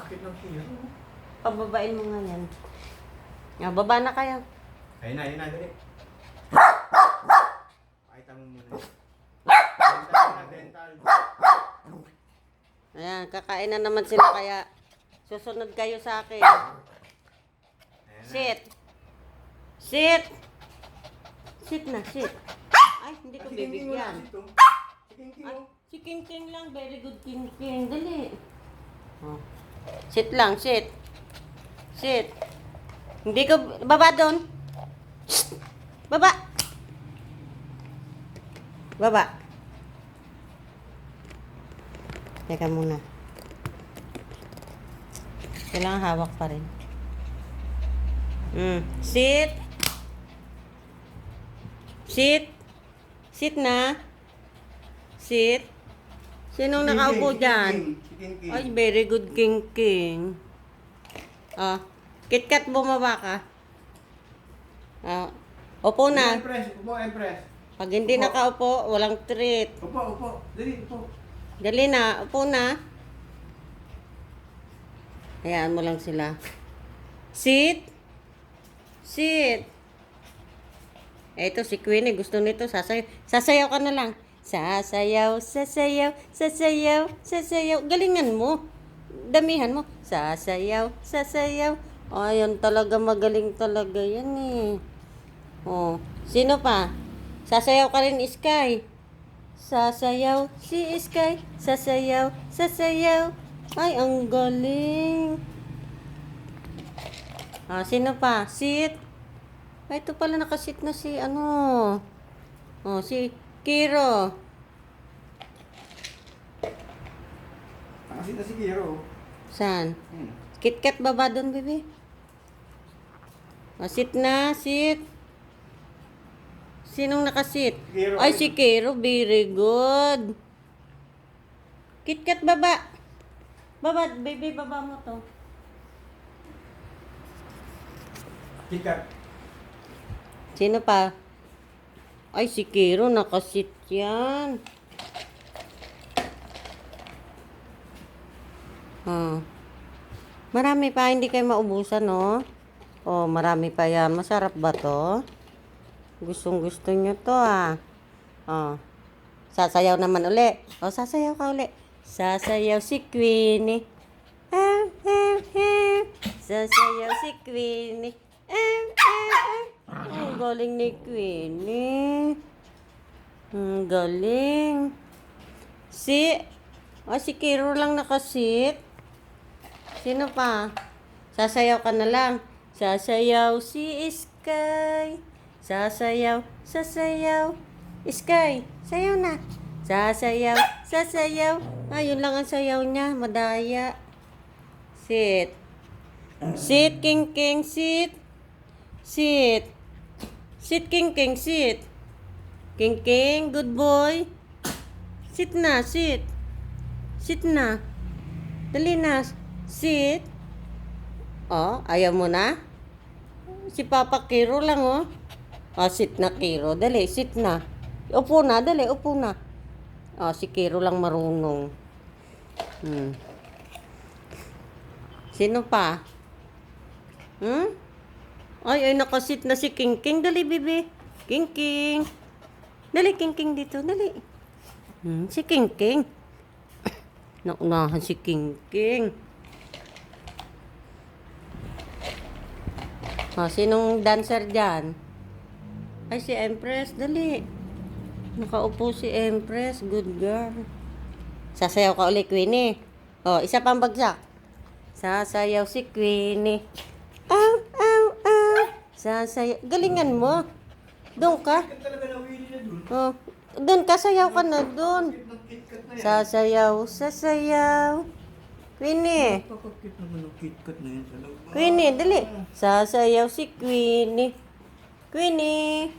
Sakit ng hero. Pababain mo nga yan. Baba na kayo. Ayun na, dali. Pakita mo muna. Dental. Ayan, kakain na naman sila kaya susunod kayo sa akin. Sit. Sit. Sit na, sit. Ay, hindi ko bibigyan. Ay, si King King lang. Very good King King. Dali. Oh. Sit lang, sit. Sit. Hindi ko, baba doon. Baba. Baba. Teka muna. Kailangan hawak pa rin. Sit. Sit. Sit na. Sit. Sinong nakaupo dyan? Ay, very good King King. KitKat, bumaba ka. Upo na. Upo, Empress. Pag hindi nakaupo, walang treat. Upo. Dali, upo. Dali na, upo na. Hayaan mo lang sila. Sit. Sit. Eto si Queenie, gusto nito sasayaw. Sasayaw ka na lang. Sasayaw, sasayaw, sasayaw, sasayaw. Galingan mo. Damihan mo. Sasayaw, sasayaw. Ayun talaga, magaling talaga yan eh. Oh, sino pa? Sasayaw ka rin, Sky. Sasayaw si Sky. Sasayaw, sasayaw. Ay, ang galing. Sino pa? Sit. Ay, ito pala nakasit na si ano. Si Kiro. Nakasit na si Kiro. Saan? KitKat baba doon, bebe. Sit na, sit. Sinong nakasit? Kiro. Ay, si Kiro. Very good. KitKat baba. Baba, baby, baba mo to. KitKat. Sino pa? Ay, si Kiro. Nakasit yan. Marami pa. Hindi kayo maubusan, no? Marami pa yan. Masarap ba to? Gustong gusto nyo to, Sasayaw naman uli. Sasayaw ka uli. Sasayaw si Queenie. Sasayaw si Queenie. Ang galing ni Queenie. Ang galing. Si Kiro lang nakasit. Sino pa? Sasayaw ka na lang. Sasayaw si Sky. Sasayaw, sasayaw. Sky, sayaw na. Sasayaw, sasayaw. Yun lang ang sayaw niya. Madaya. Sit. Sit, King King, sit. Sit. Sit, King King, sit. King King, good boy. Sit na, sit. Sit na. Dali na. Sit. Ayaw mo na? Si Papa Kiro lang, sit na, Kiro. Dali, sit na. Upo na, dali, upo na. Si Kiro lang marunong. Sino pa? Ay, nakasit na si King King. Dali, bibi. King King. Dali, King King dito, dali. Si King King. Naunahan si King King. Sinong dancer dyan? Ay, si Empress. Dali. Nakaupo si Empress. Good girl. Sasayaw ka ulit, Queenie. Isa pang bagsak. Sasayaw si Queenie. Sasayaw. Galingan mo. Doon ka. Doon ka. Sayaw ka na doon. Sasayaw. Sasayaw. Queenie. Queenie, dali. Sasayaw si Queenie. Queenie.